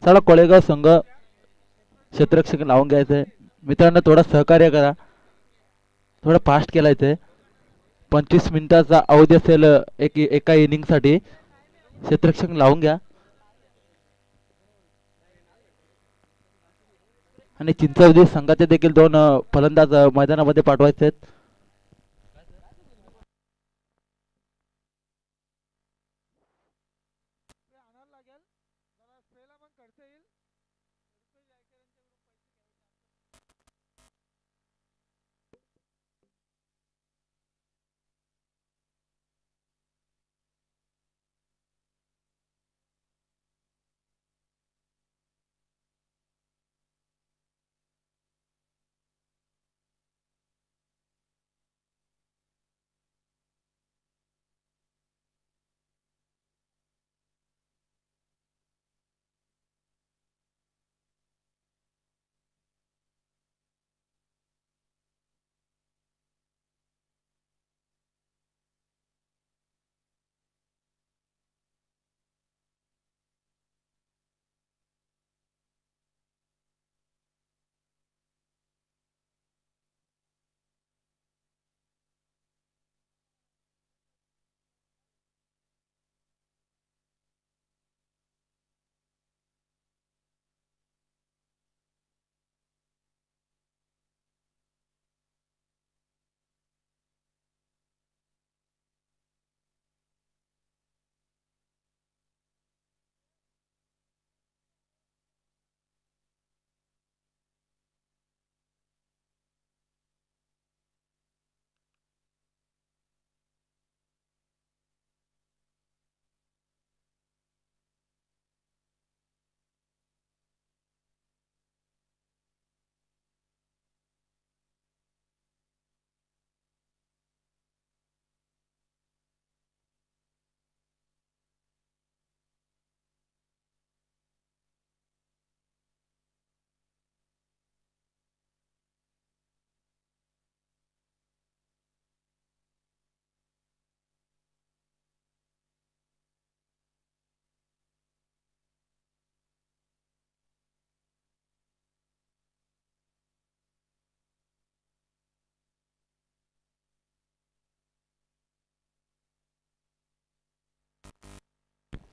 चला कोळेगाव संघ क्षेत्ररक्षक लावून घ्यायचंय. मित्रांनो थोडा सहकार्य करा, थोडा फास्ट केलायचंय. 25 मिनिटाचा अवधी असेल एका इनिंग साठी. क्षेत्ररक्षक लावून घ्या. आणि चिंचवली संघाचे देखील 2 फलंदाज मैदानामध्ये पाठवायचे आहेत.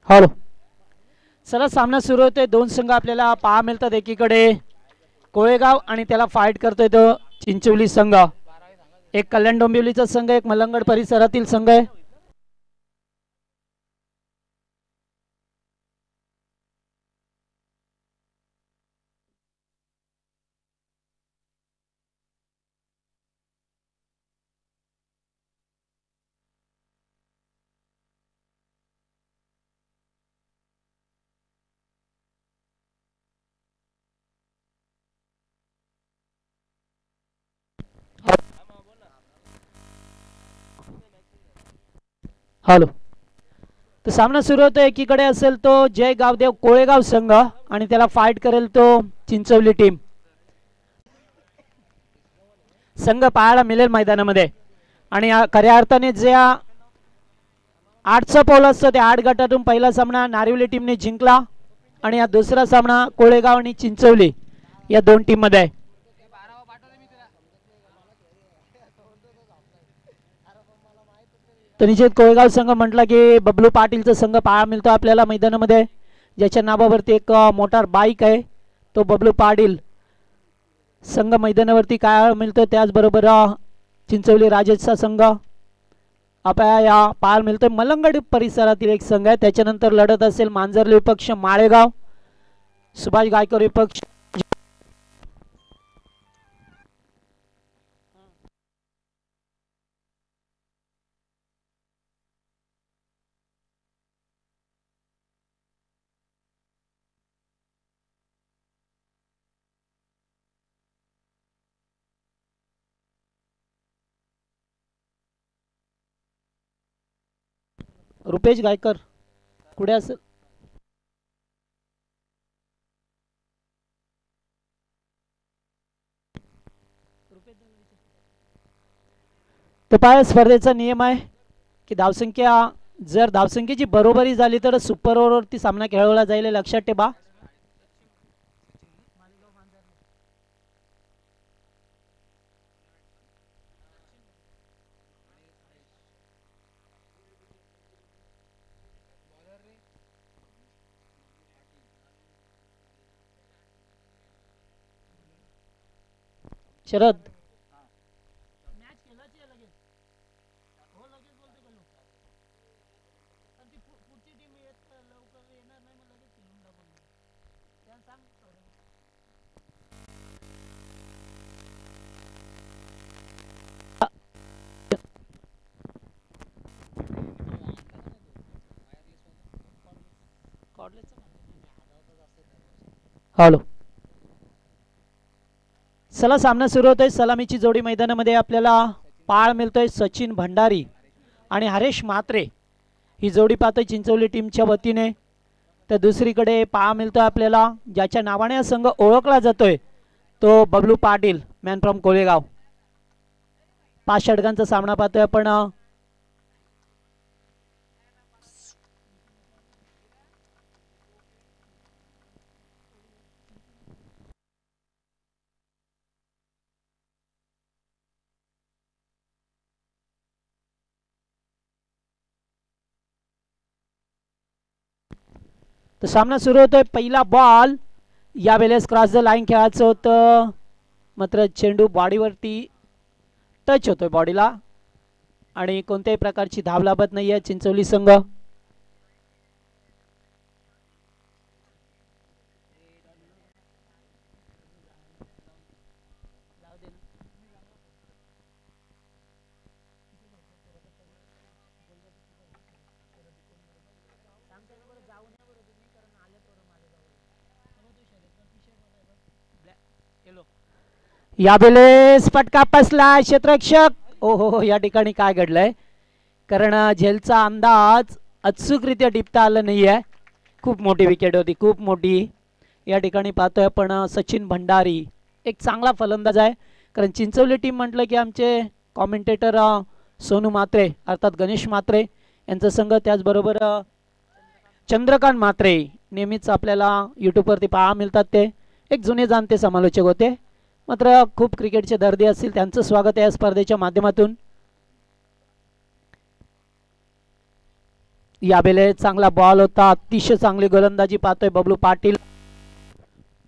हॅलो, चला सामना सुरू होतोय. 2 संघ आपल्याला पहा मिळतात. एकीकडे कोळेगाव आणि त्याला फाईट करतोय तो चिंचवली संघ. एक कल्याण डोंबिवलीचा संघ, एक मलंगड परिसरातील संघ आहे. हॅलो, तर सामना सुरू होतोय. एकीकडे असेल तो जय गावदेव कोळेगाव संघ आणि त्याला फाईट करेल तो चिंचवली टीम. संघ पाहायला मिळेल मैदानामध्ये. आणि खऱ्या अर्थाने जे 8चा पोल असतो त्या 8 गटातून पहिला सामना नारिवली टीमने जिंकला आणि हा दुसरा सामना कोळेगाव आणि चिंचवली या 2 टीम मध्ये आहे. तर निश्चित कोळेगाव संघ म्हटला की बबलू पाटीलचा संघ पाहायला मिळतो आपल्याला मैदानामध्ये, ज्याच्या नावावरती एक मोटार बाईक आहे. तो बबलू पाटील संघ मैदानावरती काय मिळतो. त्याचबरोबर चिंचवली राजेशचा संघ आपल्या पाहायला मिळतोय. मलंगड परिसरातील एक संघ आहे. त्याच्यानंतर लढत असेल मांजरली विपक्ष माळेगाव, सुभाष गायकर विपक्ष रुपेश गायकर कुठे असेल. तर पाय स्पर्धेचा नियम आहे की जर धावसंख्येची बरोबरी झाली तर सुपर ओव्हरवरती सामना खेळवला जाईल, लक्षात ठेवा. शरद हॅलो चला सामना सुरू होतोय. सलामीची जोडी मैदानामध्ये आपल्याला पाळ मिळतोय. सचिन भंडारी आणि हरेश म्हात्रे ही जोडी पाहतोय चिंचवली टीमच्या वतीने. तर दुसरीकडे पाळ मिळतोय आपल्याला ज्याच्या नावाने हा संघ ओळखला जातोय तो बबलू पाटील मॅन फ्रॉम कोळेगाव. 5 षटकांचा सामना पाहतोय आपण. तर सामना सुरू होतोय. पहिला बॉल यावेळेस क्रॉस द लाईन खेळायचं होतं मात्र चेंडू बॉडीवरती टच होतोय बॉडीला आणि कोणत्याही प्रकारची धाव लाभत नाहीये चिंचवली संघ. यावेळेस फटका बसला क्षेत्ररक्षक. ओ हो या ठिकाणी काय घडलंय कारण झेलचा अंदाज अचूकरित्या टिपता आला नाहीये. खूप मोठी विकेट होती खूप मोठी. या ठिकाणी पाहतोय आपण सचिन भंडारी एक चांगला फलंदाज आहे कारण चिंचवली टीम म्हटलं की आमचे कॉमेंटेटर सोनू म्हात्रे अर्थात गणेश म्हात्रे यांचा संघ त्याचबरोबर चंद्रकांत म्हात्रे नेहमीच आपल्याला यूट्यूबवरती पाहा मिळतात. ते एक जुने जाणते समालोचक होते मात्र खूप क्रिकेटचे दर्दी असतील त्यांचं स्वागत आहे या स्पर्धेच्या माध्यमातून. यावेळेस चांगला बॉल होता. अतिशय चांगली गोलंदाजी पाहतोय बबलू पाटील.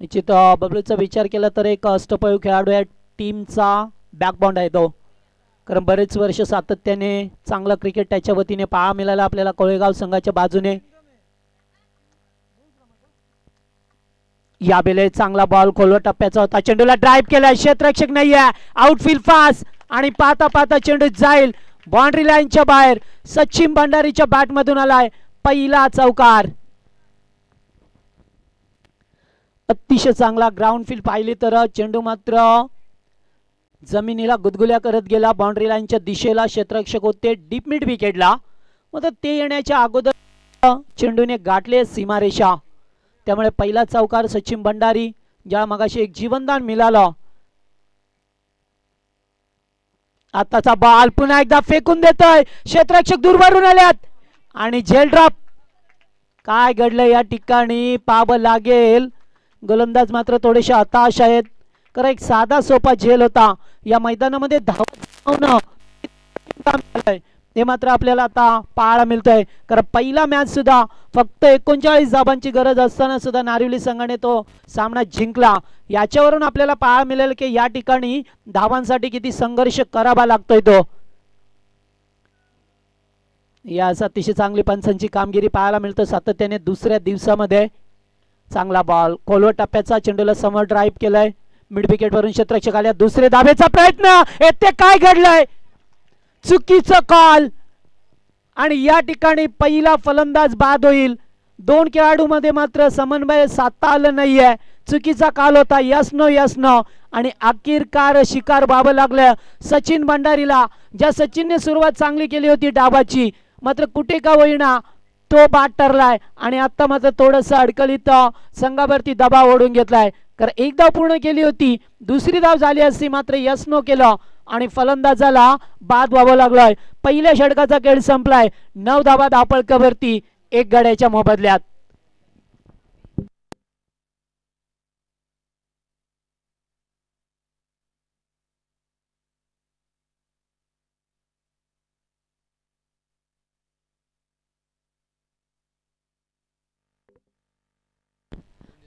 निश्चित बबलूचा विचार केला तर एक अष्टपैलू खेळाडू आहे. टीमचा बॅकबॉन्ड आहे तो कारण बरेच वर्ष सातत्याने चांगलं क्रिकेट त्याच्या वतीने पाहा मिळाला आपल्याला कोळेगाव संघाच्या बाजूने. यावेळेस चांगला बॉल खोलवर टप्प्याचा होता. चेंडूला ड्राइव्ह केला. क्षेत्ररक्षक नाहीये. आउटफील्ड फास्ट आणि पाहता पाहता चेंडू जाईल बाउंड्री लाईनच्या बाहेर. सचिन भंडारीच्या बॅट मधून आलाय पहिला चौकार. अतिशय चांगला ग्राउंड फील्ड पाहिली तर चेंडू मात्र जमिनीला गुदगुल्या करत गेला बाउंड्री लाईनच्या दिशेला. क्षेत्ररक्षक होते डीप मिड विकेटला मग ते येण्याच्या अगोदर चेंडूने गाठले सीमारेषा. त्यामुळे पहिला चौकार सचिन भंडारी ज्या मगाशी एक जीवनदान मिळालं. आताचा बॉल पुन्हा एकदा फेकून देतोय. क्षेत्ररक्षक दूरवरून आल्यात आणि झेल ड्रॉप. काय घडलं या ठिकाणी पाहावं लागेल. गोलंदाज मात्र थोडेसे हताश आहेत कारण एक साधा सोपा झेल होता. या मैदानामध्ये धावणं हे मात्र आपल्याला आता पाहायला मिळतंय कारण पहिला मॅच सुद्धा फक्त 39 धावांची गरज असताना सुद्धा नारिवली संघाने तो सामना जिंकला. याच्यावरून आपल्याला पाहायला मिळेल की या ठिकाणी धावांसाठी किती संघर्ष करावा लागतोय तो. या अतिशय चांगली पंचांची कामगिरी पाहायला मिळतं सातत्याने दुसऱ्या दिवसामध्ये. चांगला बॉल खोलवर टप्प्याचा चेंडूला समोर ड्राइव्ह केलाय. मिड विकेट वरून क्षेत्ररक्षक आल्या. दुसरे धावेचा प्रयत्न. येथे काय घडलंय चुकीचं कॉल आणि या ठिकाणी पहिला फलंदाज बाद होईल. 2 खेळाडूमध्ये मात्र समन्वय साधता आलं नाहीये. चुकीचा कॉल होता. यस नो आणि अखेरकार शिकार व्हावं लागलं सचिन भंडारीला. ज्या सचिनने सुरुवात चांगली केली होती डावाची मात्र कुठे का होईना तो बाद ठरलाय आणि आता मात्र थोडस अडकलीत संघावरती दबाव ओढून घेतलाय कारण एक धाव पूर्ण केली होती. दुसरी धाव झाली असती मात्र यस नो केलं आणि फलंदाजाला बाद व्हावं लागलाय. पहिल्या षटकाचा खेळ संपलाय. 9 धावा धापळकावरती 1 गड्याच्या मोबदल्यात.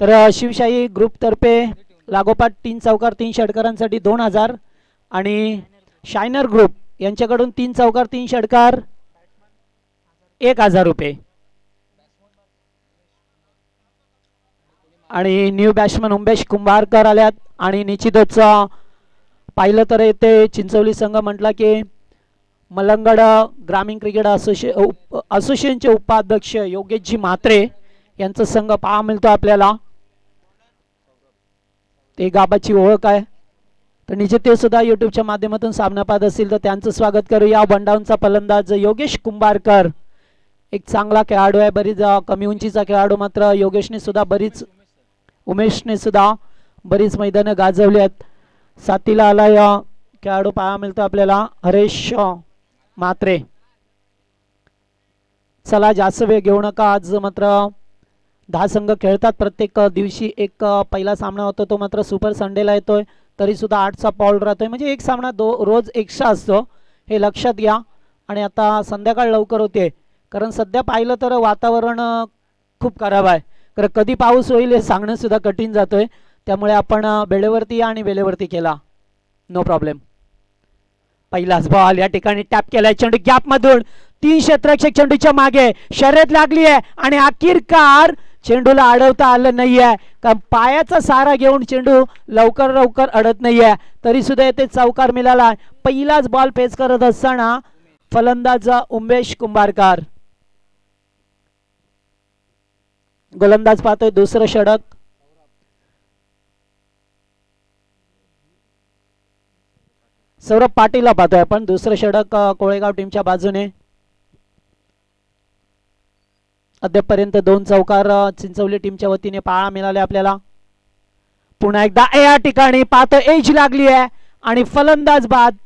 तर शिवशाही ग्रुप तर्फे लागोपाठ 3 चौकार 3 षटकारांसाठी 2000 आणि शायनर ग्रुप यांच्याकडून 3 चौकार 3 षटकार 1000 रुपये आणि न्यू बॅट्समन उमेश कुंभारकर आल्यात आणि निश्चितच पाहिलं तर येथे चिंचवली संघ म्हटला की मलंगड ग्रामीण क्रिकेट असोसिएशनचे उपाध्यक्ष योगेशजी म्हात्रे यांचा संघ पाहा मिळतो आपल्याला. ते गाबाची ओळख आहे. तर निश्चित ते सुद्धा युट्यूबच्या माध्यमातून सामना पाहत असतील तर त्यांचं स्वागत करूया. बंडाऊनचा फलंदाज योगेश कुंभारकर एक चांगला खेळाडू आहे. बरीच कमी उंचीचा खेळाडू मात्र योगेशने सुद्धा बरीच उमेशने सुद्धा बरीच मैदानं गाजवली आहेत. साथीला आला या खेळाडू पाहा मिळतो आपल्याला हरेश म्हात्रे. चला जास्त वेळ घेऊ नका. आज मात्र 10 संघ खेळतात. प्रत्येक दिवशी एक पहिला सामना होतो तो मात्र सुपर संडेला येतोय. तरी सुद्धा 8चा पॉल राहतोय म्हणजे एक सामना रोज एक्स्ट्रा असतो हे लक्षात घ्या. आणि आता संध्याकाळ लवकर होते कारण सध्या पाहिलं तर वातावरण खूप खराब आहे. कारण कधी पाऊस होईल हे सांगणं सुद्धा कठीण जातोय. त्यामुळे आपण वेळेवरती आणि वेळेवरती केला नो प्रॉब्लेम. पहिलाच बॉल या ठिकाणी टॅप केलाय. चेंडू गॅप मधून 3 क्षेत्ररक्षक चेंडूच्या मागे शर्यत लागली आहे आणि अखेरकार चेंडूला अडवता आलं नाहीये कारण पायाचा सहारा घेऊन चेंडू लवकर अडत नाहीये. तरी सुद्धा येथे चौकार मिळाला. पहिलाच बॉल पेच करत असताना फलंदाज उमेश कुंभारकर. गोलंदाज पाहतोय दुसरं षटक. सौरभ पाटीलला पाहतोय आपण. दुसरं षटक कोळेगाव टीमच्या बाजूने. अद्यापर्यंत 2 चौकार चिंचवली टीमच्या वतीने पाहायला मिळाले आपल्याला. पुन्हा एकदा या ठिकाणी पाहतो एज लागली आहे आणि फलंदाज बाद.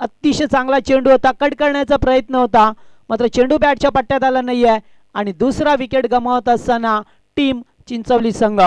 अतिशय चांगला चेंडू होता. कट करण्याचा प्रयत्न होता मात्र चेंडू बॅटच्या पट्ट्यात आला नाहीये आणि दुसरा विकेट गमावत असताना टीम चिंचवली संघ.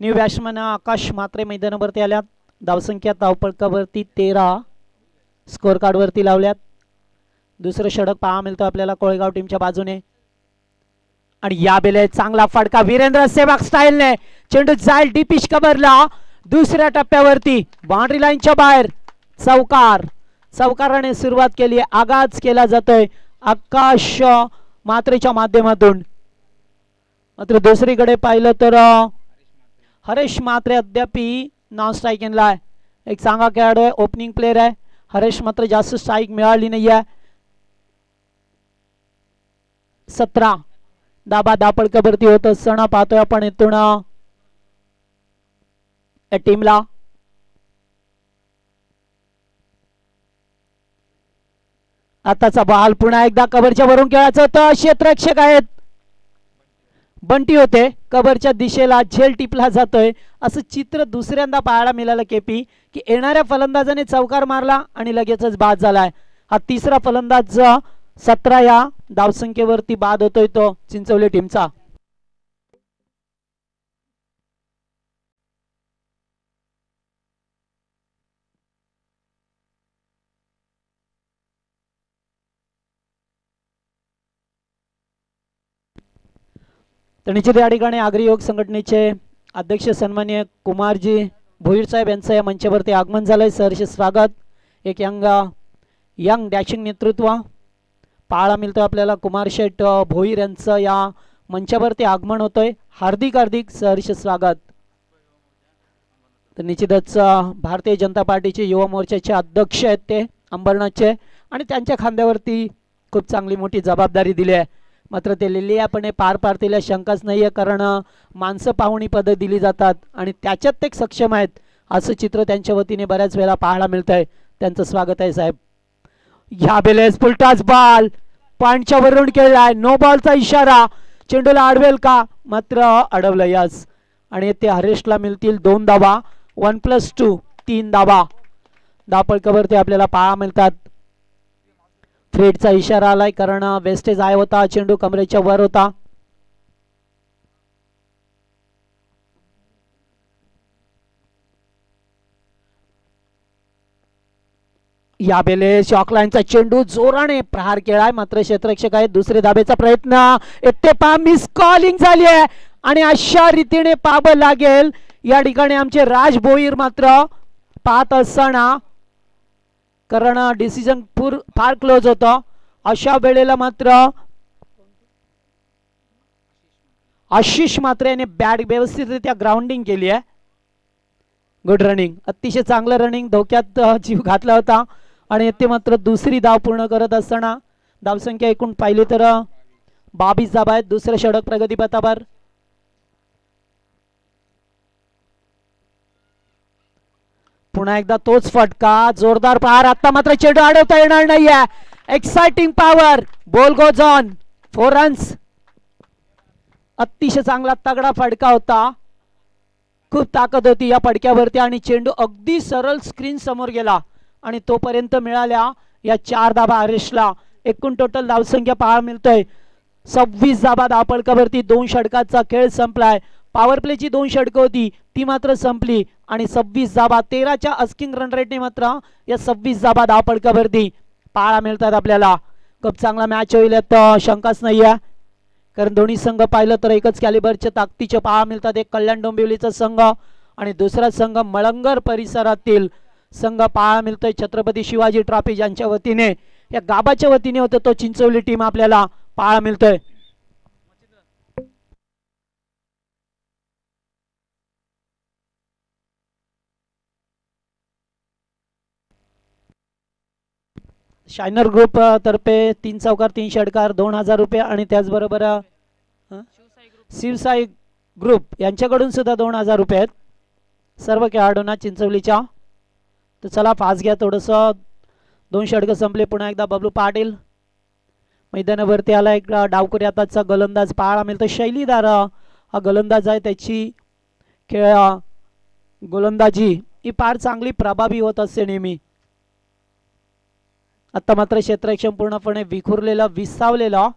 न्यू बॅट्समन आकाश म्हात्रे मैदानावरती आल्यात. धावसंख्या धावपळकावरती 13 स्कोअर कार्ड वरती लावल्यात. दुसरं षटक पाहा मिळतो आपल्याला कोळेगाव टीमच्या बाजूने आणि या बेले चांगला फटका वीरेंद्र सेवाग स्टाईलने. चेंडू जाईल डी पिच कव्हरला. दुसऱ्या टप्प्यावरती बाउंड्री लाईनच्या बाहेर चौकाराने सुरुवात केली. आगाज केला जातोय आकाश म्हात्रेच्या माध्यमातून. मात्र दुसरीकडे पाहिलं तर हरेश म्हात्रे अद्याप नॉन स्ट्राईकिंगला आहे. एक चांगला खेळाडू आहे. ओपनिंग प्लेयर आहे. हरेश मात्र जास्त स्ट्राईक मिळाली नाही आहे. 17 दाबा दापडकवरती होत असताना पाहतोय आपण इथून या टीमला. आताचा बॉल पुन्हा एकदा कव्हरच्या वरून खेळायचं होतं. क्षेत्ररक्षक आहेत बंटी होते. कव्हरच्या दिशेला झेल टिपला जातोय असं चित्र दुसऱ्यांदा पाहायला मिळालं केपी की येणाऱ्या फलंदाजाने चौकार मारला आणि लगेचच बाद झालाय. हा तिसरा फलंदाज 17 या धावसंख्येवरती बाद होतोय तो चिंचवली टीमचा. तर निश्चित या ठिकाणी आगरी योग संघटनेचे अध्यक्ष सन्माननीय कुमारजी भोईर साहेब यांचं या मंचावरती आगमन झालंय. सहर्ष स्वागत. एक यंग डॅशिंग नेतृत्व पाहायला मिळतं आपल्याला. कुमार शेठ भोईर यांचं या मंचावरती आगमन होतंय. हार्दिक सहर्ष स्वागत. तर निश्चितच भारतीय जनता पार्टीचे युवा मोर्चाचे अध्यक्ष आहेत ते अंबरनाथचे आणि त्यांच्या खांद्यावरती खूप चांगली मोठी जबाबदारी दिली आहे, मात्र ते लिलियापणे पार पाडतील शंकाच नाही आहे, कारण माणसं पाहुणी पदं दिली जातात आणि त्याच्यात ते सक्षम आहेत असं चित्र त्यांच्या वतीने बऱ्याच वेळा पाहायला मिळतं आहे. त्यांचं स्वागत आहे साहेब. ह्या बेलेस फुलटाच बॉल पॉइंटच्या वरून खेळलाय, नो बॉलचा इशारा, चेंडूला अडवेल का, मात्र अडवलं यस, आणि ते हरेशला मिळतील 2 धावा. 1+2 3 धावा धापळकावरती आपल्याला पाहायला मिळतात. फ्रेडचा इशारा आलाय कारण वेस्टेज आहे होता, चेंडू कमरेच्या वर होता. या बेले शॉकलाईनचा चेंडू जोराने प्रहार केलाय, मात्र क्षेत्ररक्षक आहेत. दुसरे धाबेचा प्रयत्न, इथे पा मिस कॉलिंग झाली आहे आणि अशा रीतीने पाब लागेल या ठिकाणी आमचे राज भोईर मात्र पाहत असताना, कारण डिसिजन फार क्लोज होतं. अशा वेळेला मात्र आशिष मात्र याने बॅट व्यवस्थितरित्या ग्राउंडिंग केली आहे. गुड रनिंग, अतिशय चांगलं रनिंग, धोक्यात जीव घातला होता आणि ते मात्र दुसरी धाव पूर्ण करत असताना धावसंख्या एकूण पाहिली तर 22 धावा आहेत. दुसरं षटक प्रगतीपथावर. पुन्हा एकदा तोच फटका, जोरदार प्रहार, आता मात्र चेंडू अडवता येणार नाहीये. Exciting power, ball goes on, 4 runs. अतिशय चांगला तगडा फटका होता, खूप ताकद होती या फटक्यावरती आणि चेंडू अगदी सरळ स्क्रीन समोर गेला आणि तोपर्यंत मिळाल्या या 4 धाबा हरेशला. एकूण टोटल धावसंख्या पाहायला मिळतोय 26 धाबा धावफलकावरती. 2 षटकाचा खेळ संपलाय. पॉवर प्लेची 2 षटकं होती ती मात्र संपली आणि 26 धाबा 13च्या अस्किंग रन रेटने मात्र या 26 धाबा धावफलकावरती पाहायला मिळतात आपल्याला. खूप चांगला मॅच होईल यात शंकाच नाही आहे, कारण दोन्ही संघ पाहिलं तर एकच कॅलिबरचे ताकदीचे पाहायला मिळतात. एक कल्याण डोंबिवलीचा संघ आणि दुसरा संघ मळंगर परिसरातील संघ पाहायला मिळतोय. छत्रपती शिवाजी ट्रॉफी ज्यांच्या वतीने या गाबाच्या वतीने होतं तो चिंचवली टीम आपल्याला पाहायला मिळतोय. शायनर ग्रुप तर्फे 3 चौकार 3 षटकार 2000 रुपये आणि त्याचबरोबर शिवसाई ग्रुप यांच्याकडून सुद्धा 2000 रुपये आहेत सर्व खेळाडूंना चिंचवलीच्या. तर चला फास्ट घ्या थोडंसं. 2 षटकं संपले. पुन्हा एकदा बबलू पाटील मैदानावरती आला. एक डावखुरी हाताचा गोलंदाज पाहायला मिळतो. शैलीदार हा गोलंदाज आहे, त्याची खेळ गोलंदाजी ही फार चांगली प्रभावी होत असते नेहमी. आता मात्र क्षेत्ररक्षण पूर्णपणे विखुरलेलं विसावलेलं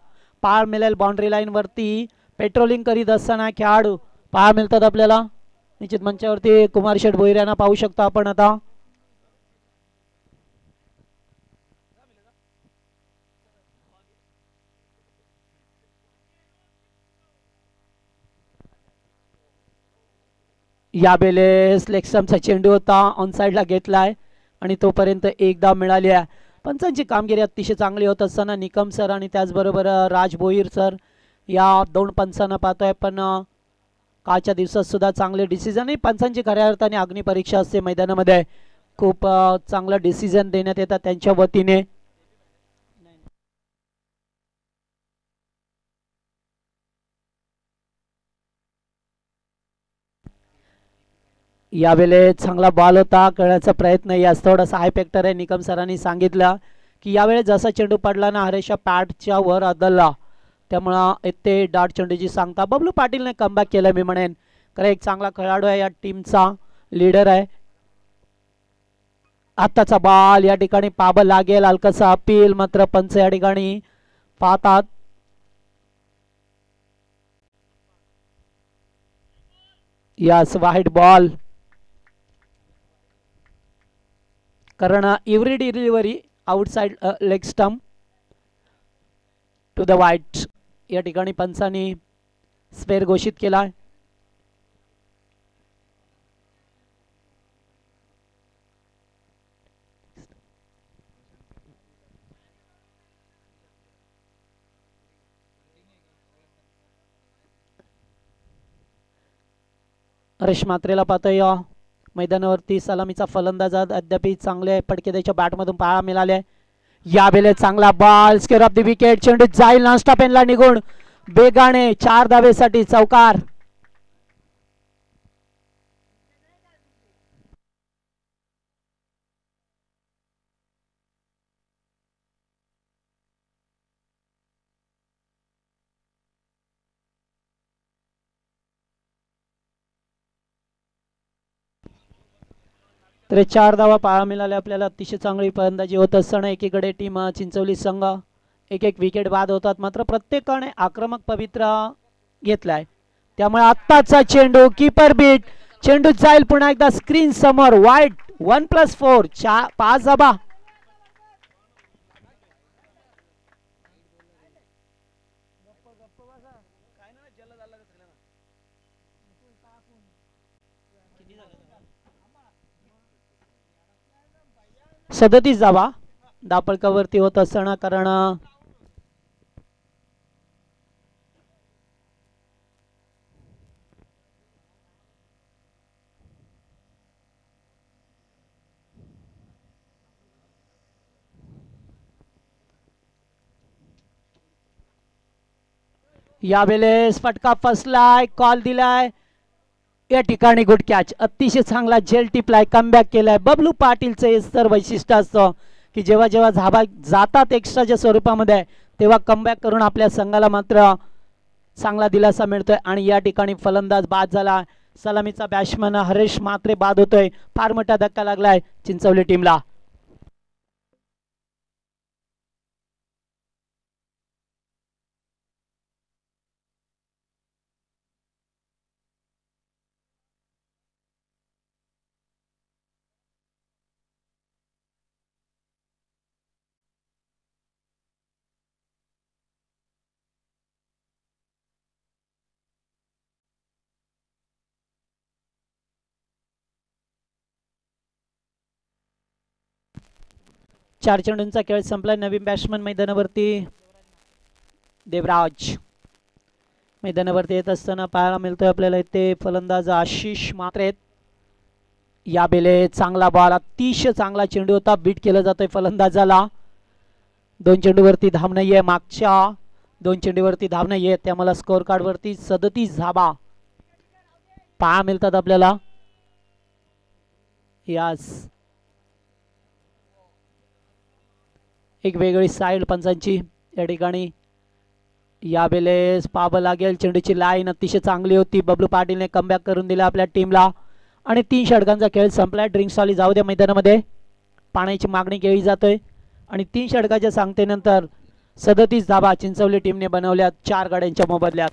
पाहायला मिळेल. बाउंड्री लाईन वरती पेट्रोलिंग करीत असताना खेळाडू पाहायला मिळतात आपल्याला. निश्चित मंचावरती कुमार शेठ भोईर यांना पाहू शकतो आपण. आता या बेलेस लेक्समचा चेंडू होता, ऑन साइडला घेतलाय आणि तोपर्यंत एक धाव मिळाली आहे. पंचांची कामगिरी अतिशय चांगली होत असताना निकम सर आणि त्याचबरोबर राज भोईर सर या 2 पंचांना पाहतोय. पण कालच्या दिवसात सुद्धा चांगले डिसिजन, पंचांची खऱ्या अर्थाने अग्निपरीक्षा असते मैदानामध्ये. खूप चांगला डिसिजन देण्यात येतात त्यांच्या वतीने. यावेळेस चांगला बॉल होता, खेळण्याचा प्रयत्न यास थोडासा हाय फॅक्टर आहे. निकम सरांनी सांगितलं की यावेळेस जसा चेंडू पडला ना हरेशा पॅडच्या वर आदळला, त्यामुळं इथे डॉट चेंडूची सांगता बबलू पाटीलने कमबॅक केलं मी म्हणेन, कारण एक चांगला खेळाडू आहे, या टीमचा लीडर आहे. आताचा बॉल या ठिकाणी पाब लागेल, हलकासा अपील, मात्र पंच या ठिकाणी पाहतात. यास वाईट बॉल, कारण every delivery outside leg stump to the wide. या ठिकाणी पंचांनी स्पेअर घोषित केला. हरेश मात्रेला पाहतोय मैदानावरती. सलामीचा फलंदाज अद्याप चांगले फटके त्याच्या बॅटमधून पाहायला मिळाले. यावेळेस चांगला ball square of the wicket. चेंडू जाईल नॉनस्टॉप एनला निघून बेगाने 4 धावेसाठी चौकार. तर 4 धावा पाहायला मिळाल्या आपल्याला. अतिशय चांगली फलंदाजी होत असताना एकीकडे टीम चिंचवली संघ एक एक विकेट बाद होतात, मात्र प्रत्येकाने आक्रमक पवित्र घेतलाय. त्यामुळे आत्ताचा चेंडू कीपर बीट. चेंडू जाईल पुन्हा एकदा स्क्रीन समोर. वाईट 1+4 5 धावा. सदतीस धावा दापळकावरती होत असताना, कारण यावेळेस फटका फसलाय, कॉल दिलाय. या ठिकाणी गुड कॅच. अतिशय चांगला जेल टिपलाय, कमबॅक केलाय. बबलू पाटीलचं हे तर वैशिष्ट्य असतं की जेव्हा जेव्हा धाबा जातात एक्स्ट्राच्या स्वरूपामध्ये तेव्हा कमबॅक करून आपल्या संघाला मात्र चांगला दिलासा मिळतोय. आणि या ठिकाणी फलंदाज बाद झाला. सलामीचा बॅट्समन हरेश मात्रे बाद होतोय. फार मोठा धक्का लागलाय चिंचवली टीमला. चार चेंडूंचा खेळ संपलाय. नवीन बॅट्समन मैदानावरती देवराज मैदानावरती येत असताना पाहायला मिळतोय आपल्याला. इथे फलंदाज आशिष मात्रे. या बेले चांगला बॉल, अतिशय चांगला चेंडू होता. बीट केलं जातोय फलंदाजाला. 2 चेंडूवरती धाव नाहीये. मागच्या 2 चेंडूवरती धाव नाहीये, त्यामुळे स्कोअर कार्ड वरती 37 धावा पाहा मिळतात आपल्याला. यास एक वेगळी साईड पंचांची या ठिकाणी. यावेळेस पाहावं लागेल. चेंडूची लाईन अतिशय चांगली होती. बबलू पाटीलने कमबॅक करून दिला आपल्या टीमला. आणि 3 षटकांचा खेळ संपलाय. ड्रिंक्स वाली जाऊ द्या मैदानामध्ये. पाण्याची मागणी केली जातोय. आणि 3 षटकाच्या सांगतेनंतर 37 धावा चिंचवली टीमने बनवल्यात 4 गड्यांच्या मोबदल्यात.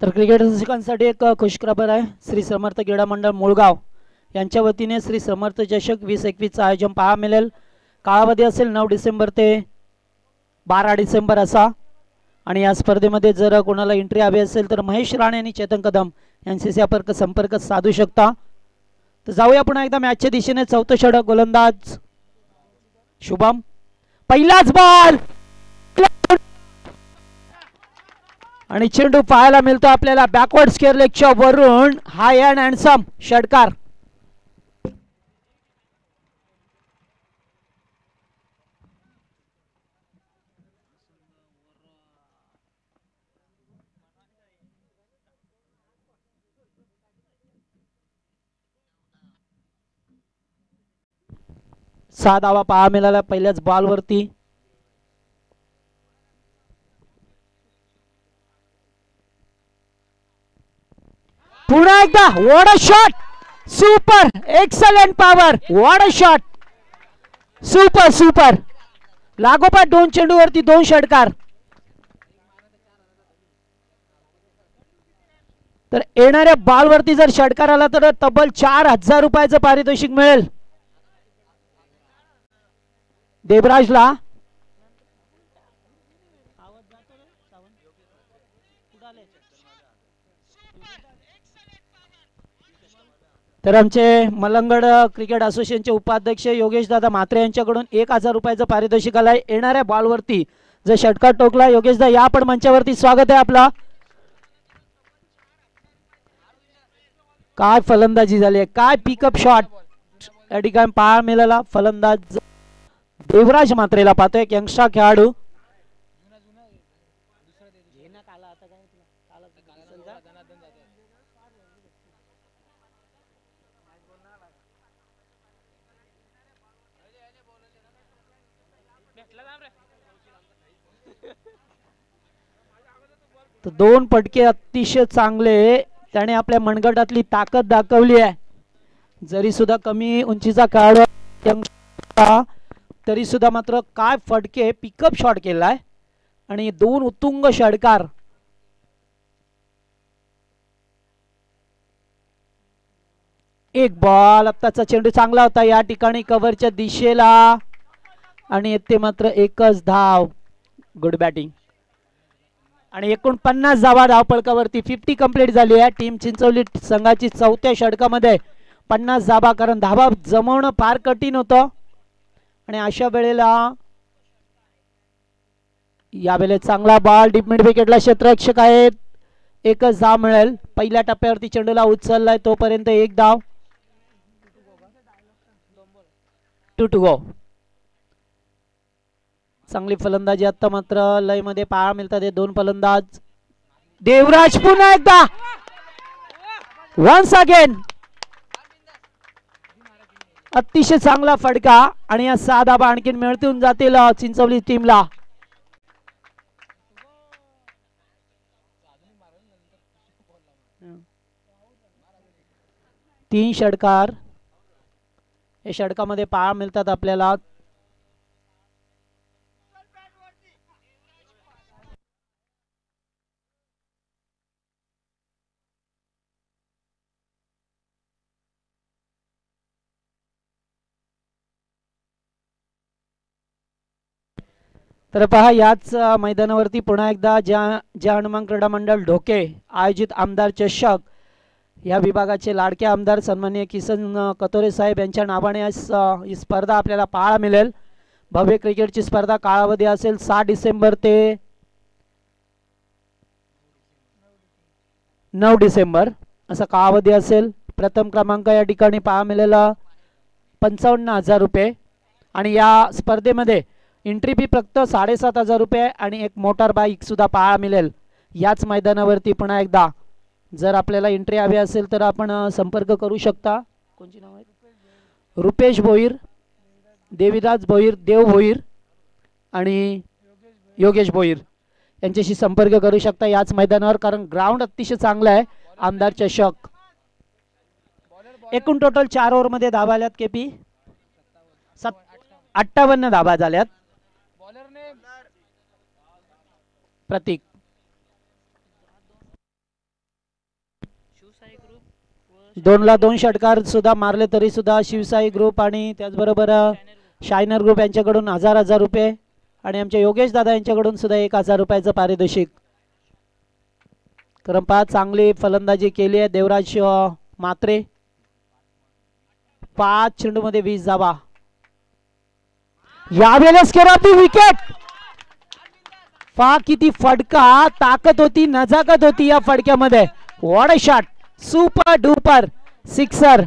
तर क्रिकेट रसिकांसाठी एक खुशखबर आहे. श्री समर्थ क्रीडा मंडळ मुळगाव यांच्या वतीने श्री समर्थ चषक 2021 आयोजन पाहायला मिळेल. कालावधी असेल 9 डिसेंबर ते 12 डिसेंबर असा. आणि या स्पर्धेमध्ये जर कोणाला एंट्री हवी असेल तर महेश राणे आणि चेतन कदम यांच्याशी संपर्क साधू शकता. तर जाऊया पुन्हा एकदा मॅचच्या दिशेने. चौथं षटक, गोलंदाज शुभम, पहिलाच बॉल आणि चेंडू पाहायला मिळतो आपल्याला बॅकवर्ड स्क्वेअर लेगच्या वरून. हाय अँड हँडसम षटकार. सहा धावा पाहा मिळाला पहिल्याच बॉल वरती. पुन्हा एकदा what a shot, super, excellent power, what a shot, super super. लागोपाठ 2 चेंडू वरती 2 षटकार. तर येणाऱ्या बॉल वरती जर षटकार आला तर तब्बल 4000 रुपयाचं पारितोषिक मिळेल देवराजला. तर आमचे मलंगड क्रिकेट असोसिएशनचे उपाध्यक्ष योगेश दादा म्हात्रे यांच्याकडून 1000 रुपयाचं पारितोषिक आलंय. येणाऱ्या बॉलवरती जर षटकार टोकला, योगेश दादा या पण मंचावरती स्वागत आहे आपला. काय फलंदाजी झाली आहे, काय पिकअप शॉट या ठिकाणी पाहायला मिळाला. फलंदाज देवराज म्हात्रेला पाहतोय, एक यंगस्टर खेळाडू. तर 2 पटके अतिशय चांगले त्याने आपल्या मनगटातली ताकद दाखवली आहे. जरी सुद्धा कमी उंचीचा खेळाडू तरी सुद्धा मात्र काय फटके पिकअप शॉट केलाय आणि 2 उत्तुंग षटकार. एक बॉल, आत्ताचा चेंडू चांगला होता या ठिकाणी कव्हरच्या दिशेला आणि येथे मात्र एकच धाव. Good batting. आणि एकूण 50 धावा धावपळकावरती 50 कंप्लीट झाली आहे. टीम चिंचवली संघाची चौथ्या षटकामध्ये 50 धावा, कारण धावा जमवणं फार कठीण होतं. आणि अशा वेळेला यावेळेला चांगला बॉल डीप मिड विकेटला क्षेत्ररक्षक आहेत. एकच धाव मिळेल. पहिल्या टप्प्यावरती चेंडूला उचललाय तोपर्यंत एक धाव. 2 to go. चांगली फलंदाजी आता मात्र लय मध्ये पाहायला मिळतात हे 2 फलंदाज. देवराज पुन्हा एकदा वन्स अगेन अतिशय चांगला फटका आणि या 6 धावा आणखीन मिळतून जातील चिंचवली टीमला. तीन षटकार या षटकामध्ये पाहायला मिळतात आपल्याला. तर पहा याच मैदानावरती पुन्हा एकदा ज्या हनुमान क्रीडा मंडळ ढोके आयोजित आमदार चषक या विभागाचे लाडके आमदार सन्माननीय किसन कतोरे साहेब यांच्या नावाने ही स्पर्धा आपल्याला पाहायला मिळेल. भव्य क्रिकेटची स्पर्धा. कालावधी असेल 6 डिसेंबर ते 9 डिसेंबर असा कालावधी असेल. प्रथम क्रमांक या ठिकाणी पाहायला मिळेल 55,000 रुपये आणि या स्पर्धेमध्ये एंट्री फी फक्त 7,500 रुपये आणि एक मोटार बाईक सुद्धा पाहायला मिळेल याच मैदानावरती. पुन्हा एकदा जर आपल्याला एंट्री हवी असेल तर आपण संपर्क करू शकता. कोणची नाव आहे? रुपेश भोईर, देवीदास भोईर, देव भोईर आणि योगेश भोईर यांच्याशी संपर्क करू शकता याच मैदानावर, कारण ग्राउंड अतिशय चांगलं आहे. आमदार चषक. एकूण टोटल 4 ओव्हरमध्ये धावा आल्यात केपी 58 धावा झाल्यात. प्रतीक 2ला 2 षटकार सुद्धा मारले तरी सुद्धा शिवसाई ग्रुप आणि त्याचबरोबर शायनर ग्रुप यांच्याकडून 1000 रुपये आणि आमच्या योगेश दादा यांच्याकडून सुद्धा 1000 रुपयाचं पारितोषिक. क्रमपात चांगली फलंदाजी केली आहे देवराज मात्रे. 5 चेंडूमध्ये 20 धावा. यावेळेस केली विकेट. किती फटका, ताकद होती, नजाकत होती या फटक्यामध्ये. What a shot, super duper sixer.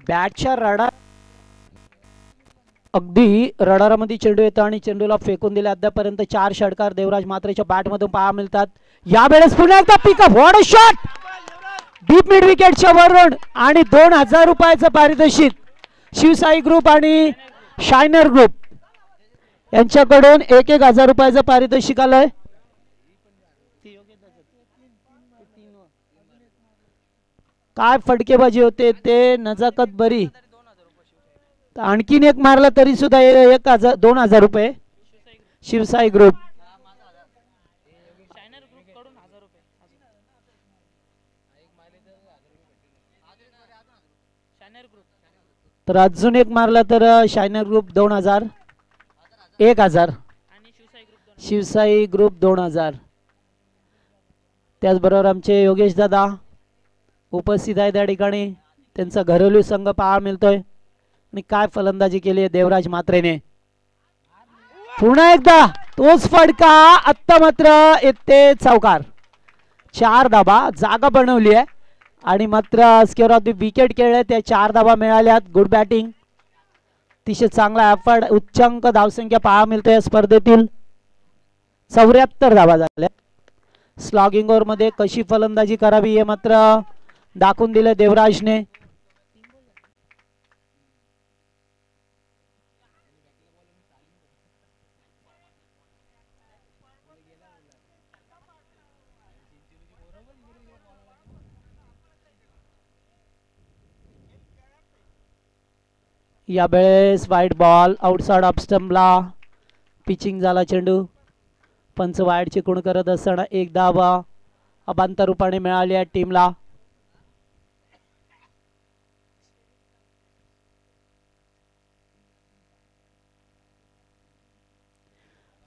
बॅटच्या रडार अगदी रडारामध्ये चेंडू येतो आणि चेंडूला फेकून दिले. अद्यापर्यंत 4 षटकार देवराज मात्रेच्या बॅट मधून पाहायला मिळतात. यावेळेस पुन्हा एकदा pickup. What a shot, deep mid विकेटच्या वरून आणि 2000 रुपयाचं पारितोषिक शिवसाई ग्रुप आणि शायनर ग्रुप यांच्याकडून 1000 रुपयाचं पारितोषिक आलंय. काय फटकेबाजी होते ते, नजाकत बरी. आणखीन एक मारला तरी सुद्धा 2000 रुपये शिवसाई ग्रुप. तर अजून एक मारला तर शायनर ग्रुप 2000, 1000 शिवसाई ग्रुप 2000. त्याचबरोबर आमचे योगेश दादा उपस्थित आहे त्या ठिकाणी. त्यांचा घरेलू संघ पाहायला मिळतोय आणि काय फलंदाजी केली आहे देवराज मात्रेने. पुन्हा एकदा तोच फटका. आत्ता मात्र येते चौकार. 4 धाबा जागा बनवली आहे आणि मात्र स्क्वेअर ऑफ द विकेट खेळले. त्या 4 धाबा मिळाल्यात. गुड बॅटिंग, अतिशय चांगला एफर्ट. उच्चांक धावसंख्या पाहायला मिळते या स्पर्धेतील. 74 धाबा झाल्या. स्लॉगिंग ओव्हर मध्ये कशी फलंदाजी करावी हे मात्र दाखवून दिलं देवराजने. यावेळेस वाईड बॉल आउटसाइड ऑफ स्टंपला पिचिंग झाला चेंडू. पंच वाईडची खूण करत असताना 1 धावा अबांतर रूपाने मिळाली आहे टीमला.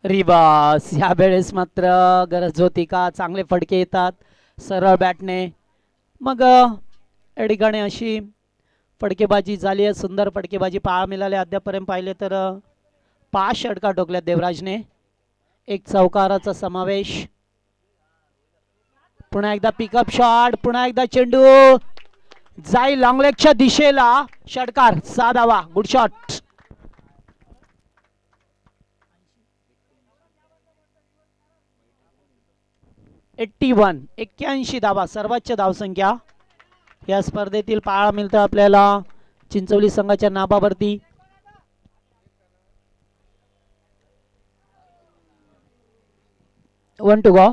रिबास. यावेळेस मात्र गरज होती का, चांगले फटके येतात सरळ बॅटने. मग या ठिकाणी अशी फटकेबाजी झाली आहे. सुंदर फटकेबाजी पाहायला मिळाली. अद्यापर्यंत पाहिले तर 5 षटकार ठोकल्यात देवराजने. 1 चौकाराचा समावेश. पुन्हा एकदा पिकअप शॉट. पुन्हा एकदा चेंडू जाई लॉंगलेगच्या दिशेला. षटकार. 6 धावा. Good shot. वन 81 धावा सर्वोच्च धावसंख्या या स्पर्धेतील पाहायला मिळतं आपल्याला चिंचोली संघाच्या नाबावरती. One to go.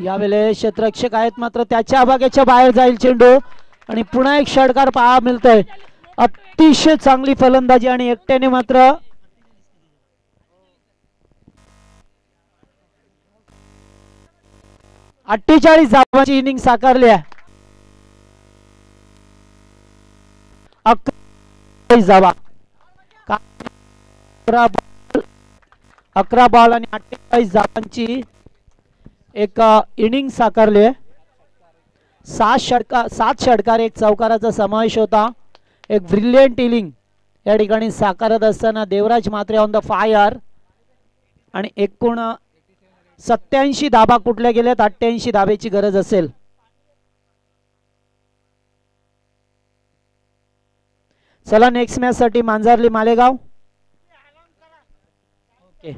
यावेळेस क्षेत्ररक्षक आहेत मात्र त्याच्या भागाच्या बाहेर जाईल चेंडू आणि पुन्हा एक षटकार पाहायला मिळतोय. अतिशय चांगली फलंदाजी आणि एकट्याने मात्र 48 धावांची इनिंग साकारली आहे. 11 धावा. 11 बॉल आणि 48 धावांची एक इनिंग साकारली आहे. 7 षटकार 1 चौकाराचा समावेश होता. एक ब्रिलियंट इनिंग या ठिकाणी साकारत असताना देवराज मात्रे ऑन द फायर आणि एकूण 87 धाबा कुठल्या गेल्यात. 88 धाब्याची गरज असेल. चला नेक्स्ट मॅच साठी Manjarli Malegaon. Okay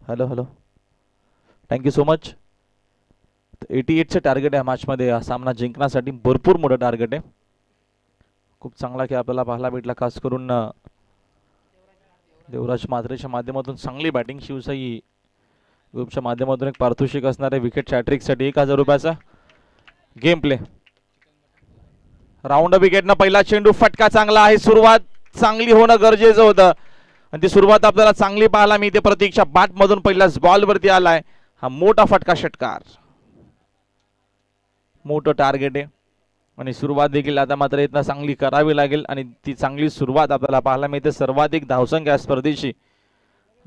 hello hello thank you so much. 88चे टार्गेट आहे मॅचमध्ये. हा सामना जिंकण्यासाठी भरपूर मोठं टार्गेट आहे. खूप चांगला खेळ आपल्याला पाहायला भेटला. खास करून देवराज मात्रेच्या माध्यमातून चांगली बॅटिंग. शिवसाई ग्रुपच्या माध्यमातून एक पारितोषिक असणार आहे विकेट हॅट्रिकसाठी 1000 रुपयाचा. गेम प्ले राऊंड विकेटनं पहिला चेंडू फटका चांगला आहे. सुरुवात चांगली होणं गरजेचं होतं आणि ती सुरुवात आपल्याला चांगली पाहायला मिळते. प्रतीक्षा बॅट मधून पहिलाच बॉल वरती आलाय. हा मोठा फटका षटकार. मोठं टार्गेट आहे आणि सुरुवात देखील आता मात्र इथनं चांगली करावी लागेल आणि ती चांगली सुरुवात आपल्याला पाहायला मिळते. सर्वाधिक धावसंख्या स्पर्धेची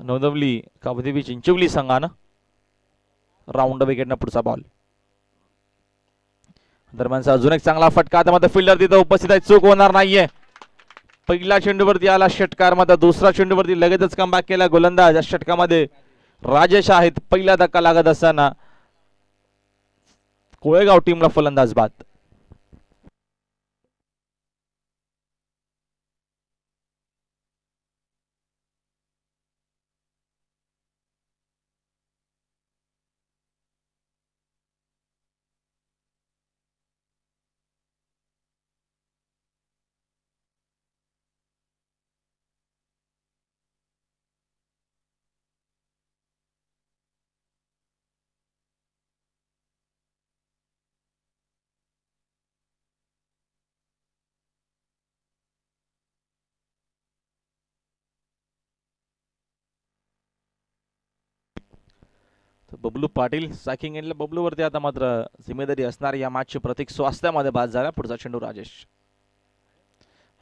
नोंदवली काबदेवी चिंचवली संघानं. राऊंड विकेटनं पुढचा बॉल. दरम्यानचा अजून एक चांगला फटका. आता मात्र फिल्डर तिथं उपस्थित आहे. चूक होणार नाहीये. पहिल्या चेंडूवरती आला षटकार. मात्र दुसरा चेंडूवरती लगेचच कमबॅक केला गोलंदाज. या षटकामध्ये राजेश आहेत. पहिला धक्का लागत असताना कोळेगाव टीमला फलंदाज बाद. बबलू पाटील सॅकिंग एंडला बबलू वरती आता मात्र जिम्मेदारी असणार. या मॅचचे प्रतीक स्वास्थ्यामध्ये बाद झाला. पुढचा चेंडू राजेश.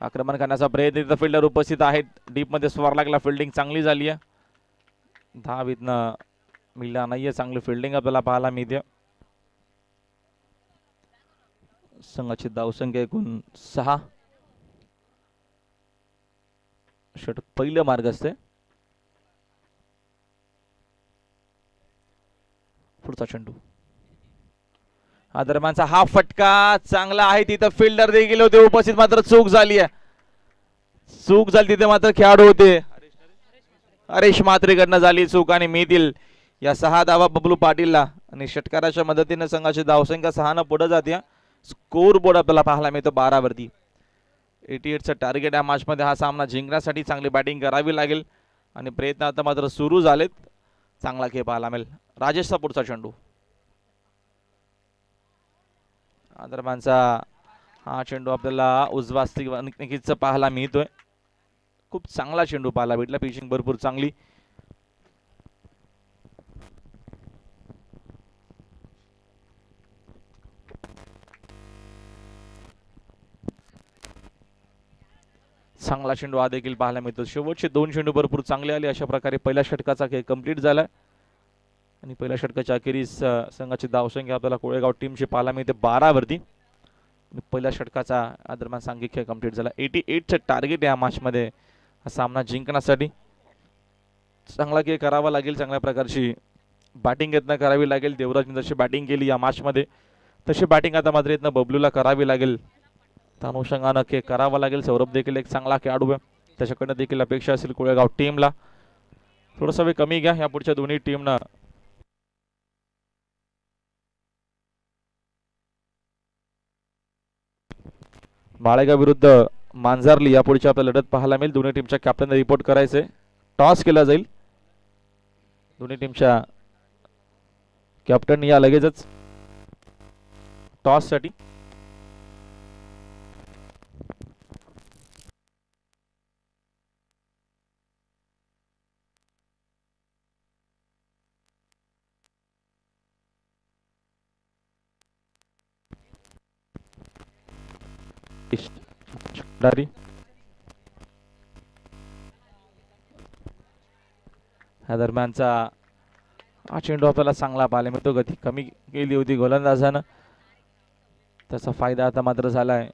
आक्रमण करण्याचा प्रयत्न इथं फिल्डर उपस्थित आहेत. डीप मध्ये स्वार लागला. फिल्डिंग चांगली झाली आहे. धाव इथनं मिळला नाहीये. चांगली फिल्डिंग आपल्याला पाहायला मिळते. संघाची धावसंख्या एकूण 6. षटक पहिलं मार्ग असते. पुढचा चेंडू. हा दरम्यानचा हा फटका चांगला आहे. तिथं फिल्डर देखील होते उपस्थित. मात्र चूक झाली आहे. चूक झाली तिथे मात्र खेळाडू होते. हरीश म्हात्रेकडनं झाली चूक आणि मिळतील या 6 धावा बबलू पाटीलला. आणि षटकाराच्या मदतीने संघाची धावसंख्या 6 न पुढे जाते. स्कोर बोर्ड आपल्याला पाहायला मिळतो 12 वरती. 88चं टार्गेट या मॅच मध्ये. हा सामना जिंकण्यासाठी चांगली बॅटिंग करावी लागेल आणि प्रयत्न आता मात्र सुरू झालेत. चांगला खेळ पाहायला मिळेल. राजेशचा पुढचा चेंडू. दरम्यानचा हा चेंडू आपल्याला उजवा नक्कीच पाहायला मिळतोय. खूप चांगला चेंडू पाहायला भेटला. पिचिंग भरपूर चांगली. चांगला चेंडू हा देखील पाहायला मिळतो. शेवटचे 2 चेंडू भरपूर चांगले आले. अशा प्रकारे पहिल्या षटकाचा खेळ कंप्लीट झाला आणि पहिल्या षटकाच्या अखेरीस संघाची धावसंख्या आपल्याला कोळेगाव टीमची पाहायला मिळते 12 वरती. पहिल्या षटकाचा दरम्यान सांघिक खेळ कंप्लीट झाला. 88चं टार्गेट या मॅच मध्ये हा सामना जिंकण्यासाठी. चांगला खेळ करावा लागेल. चांगल्या प्रकारची बॅटिंग यत्न करावी लागेल. देवराजने जशी बॅटिंग केली या मॅच मध्ये तशी बॅटिंग आता मात्र यत्न बबलूला करावी लागेल. त्या अनुषंगानं खेळ करावा लागेल. सौरभ देखील एक चांगला खेळाडू आहे. त्याच्याकडनं देखील अपेक्षा असेल कोळेगाव टीमला थोडासा वेळ कमी घ्या. या पुढच्या दोन्ही टीमनं माळेगाव विरुद्ध मांजरली या पुढची आपल्याला लढत पाहायला मिळेल. दोन्ही टीमच्या कॅप्टन रिपोर्ट करायचे. टॉस केला जाईल. दोन्ही टीमच्या कॅप्टन या लगेचच टॉस साठी. ह्या दरम्यानचा हा चेंडू आपल्याला चांगला पाहायला मिळतो. गती कमी केली होती गोलंदाजानं. त्याचा फायदा आता मात्र झालाय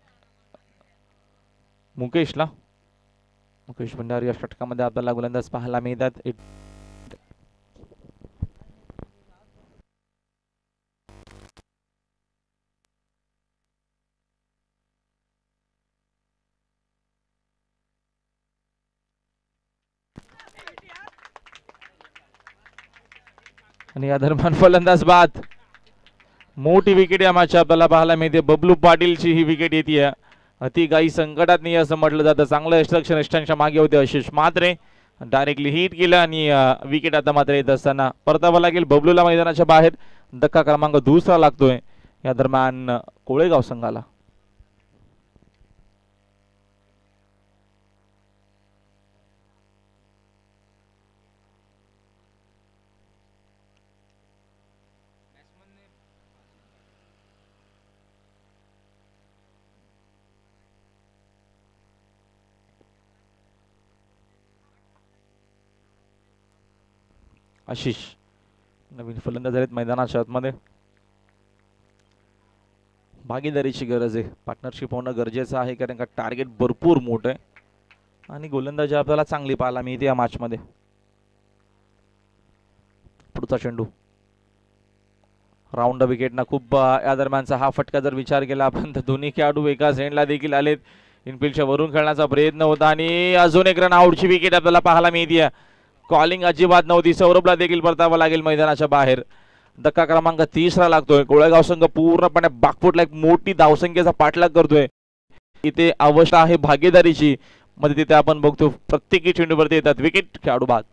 मुकेशला. मुकेश भंडारी या षटकामध्ये आपल्याला गोलंदाज पाहायला मिळतात. आणि या दरम्यान फलंदाज बाद. मोठी विकेट या मॅच आपल्याला पाहायला मिळते. बबलू पाटीलची ही विकेट येते. अति काही संकटात नाही असं म्हटलं जातं. चांगलं एक्स्ट्रक्शन इष्टांच्या मागे होते आशिष म्हात्रे. डायरेक्टली हिट केलं आणि विकेट आता मात्र येत असताना परतावं लागेल बबलूला मैदानाच्या बाहेर. धक्का क्रमांक 2 लागतोय या दरम्यान कोळेगाव संघाला. आशिष नवीन फलंदाज आहेत मैदानाच्या आतमध्ये. भागीदारीची गरज आहे. पार्टनरशिप होणं गरजेचं आहे कारण का टार्गेट भरपूर मोठं आहे आणि गोलंदाजी आपल्याला चांगली पाहायला मिळते या मॅच मध्ये. धावचा चेंडू राऊंड विकेटना खूप या दरम्यानचा हा फटका जर विचार केला आपण तर दोन्ही खेळाडू एकाच एंडला देखील आलेत. इनफिल्डच्या वरून खेळण्याचा प्रयत्न होता आणि अजून एक रन आउटची विकेट आपल्याला पाहायला मिळते. कॉलिंग अजिबात नव्हती. सौरभला देखील परतावं लागेल मैदानाच्या बाहेर. धक्का क्रमांक 30 लागतोय. कोळेगाव संघ पूर्णपणे बागपूरला एक मोठी धावसंख्येचा पाठलाग करतोय. इथे अवस्था आहे भागीदारीची मध्ये तिथे आपण बघतो प्रत्येकी चेंडूवरती येतात विकेट. खेळाडू बाद.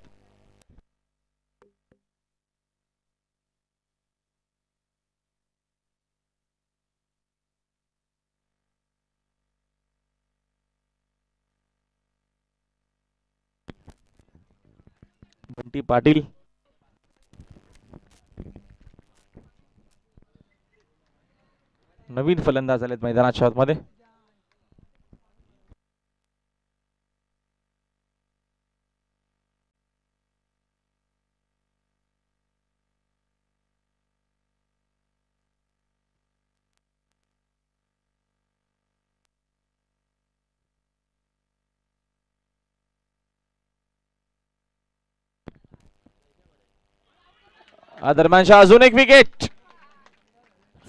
बंटी पाटील नवीन फलंदाज आलेत मैदानाच्या आतमध्ये. दरम्यानच्या अजून एक विकेट.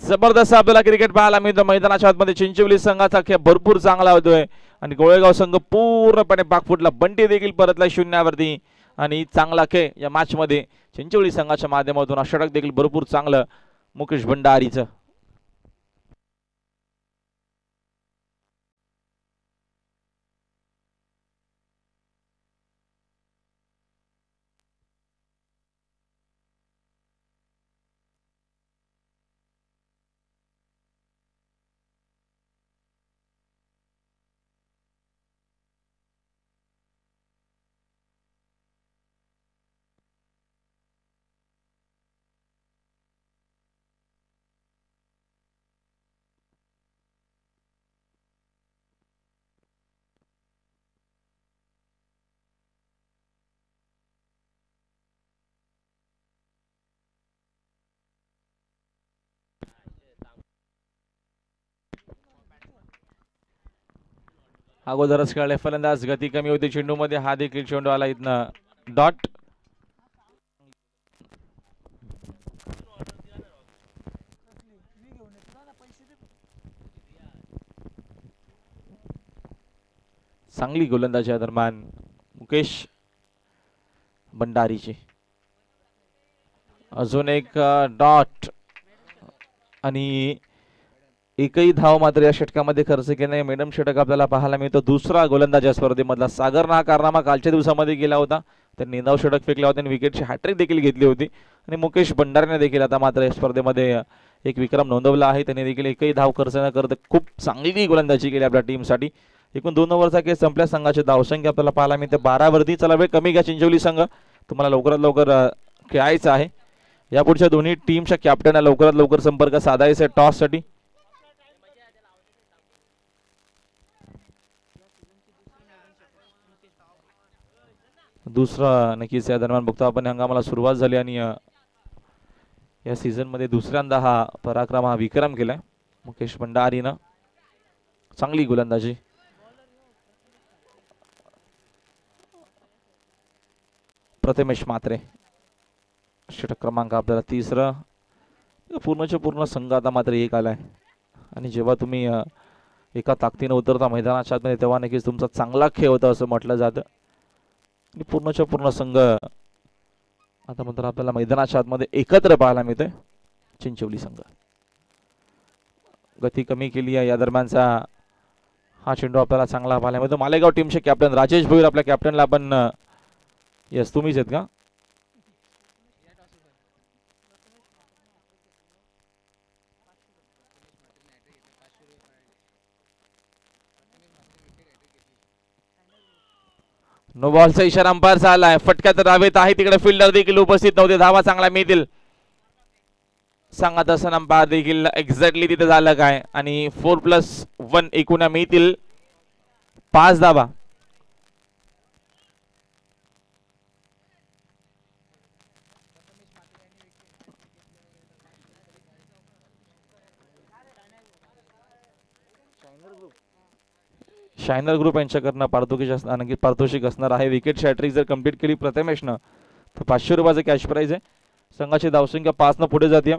जबरदस्त आपल्याला क्रिकेट पाहायला मिळतं मैदानाच्या आतमध्ये. चिंचवली संघाचा खेळ भरपूर चांगला होतोय आणि गोळेगाव संघ पूर्णपणे बागफुटला. बंटी देखील परतला शून्यावरती आणि चांगला खेळ या मॅच मध्ये चिंचवली संघाच्या माध्यमातून. षटक देखील भरपूर चांगलं मुकेश भंडारीचं. अगोदरच खेळले फलंदाज. गती कमी होती चेंडू मध्ये. हा देखील चेंडू आला इथनं डॉट. चांगली गोलंदाजी दरम्यान मुकेश भंडारीची. अजून एक डॉट आणि एकही धाव मात्र या षटकामध्ये खर्च केल्याने मॅडम षटक आपल्याला पाहायला मिळतो. दुसरा गोलंदाज या स्पर्धेमधला. सागरनं हा कारनामा कालच्या दिवसामध्ये केला होता. त्यांनी 9 षटक फेकले होते आणि विकेटची हॅट्रिक देखील घेतली होती. आणि मुकेश भंडारीने देखील आता मात्र या स्पर्धेमध्ये एक विक्रम नोंदवला आहे. त्यांनी देखील एकही धाव खर्च न करता खूप चांगली गोलंदाजी केली आपल्या टीमसाठी. एकूण 2 ओव्हरचा खेळ संपल्या. संघाची धावसंख्या आपल्याला पाहायला मिळते 12 वरती. चला वेळ कमी घ्या चिंचवली संघ. तुम्हाला लवकरात लवकर खेळायचं आहे. यापुढच्या दोन्ही टीमच्या कॅप्टनला लवकरात लवकर संपर्क साधायचा आहे टॉससाठी. दुसरा नक्कीच या दरम्यान बघतो आपण हंगामाला सुरुवात झाली आणि या सीझन मध्ये दुसऱ्यांदा हा पराक्रम हा विक्रम केलाय मुकेश भंडारीनं. चांगली गोलंदाजी. प्रथमेश मात्रे षटक क्रमांक आपल्याला 3. पूर्णच्या पूर्ण संघ आता मात्र एक आलाय आणि जेव्हा तुम्ही एका ताकदीने उतरता मैदानाच्या आतमध्ये तेव्हा नक्कीच तुमचा चांगला खेळ होता असं म्हटलं जातं. आणि पूर्णच्या पूर्ण संघ आता मात्र आपल्याला मैदानाच्या आतमध्ये एकत्र पाहायला मिळतोय. चिंचवली संघ गती कमी केली आहे. या दरम्यानचा हा चेंडू आपल्याला चांगला पाहायला मिळतो. मालेगाव टीमचे कॅप्टन राजेश भोईर आपल्या कॅप्टनला आपण यस तुम्हीच आहेत का? नो बॉलचा इशारा अंपायरचा आलाय. फटका तर धावेत आहे. तिकडे फिल्डर देखील उपस्थित नव्हते. धावा चांगला मिळतील सांगत असं अंपायर देखील एक्झॅक्टली तिथे झालं काय आणि 4+1 एकूण मिळतील 5 धावा. शायनर ग्रुप यांच्याकडनं पारितोषिक असणार आहे. विकेट हॅट्रिक जर कंप्लीट केली प्रथमेशनं तर 500 रुपयाचं कॅश प्राइज आहे. संघाची धावसंख्या 5 न पुढे जाते.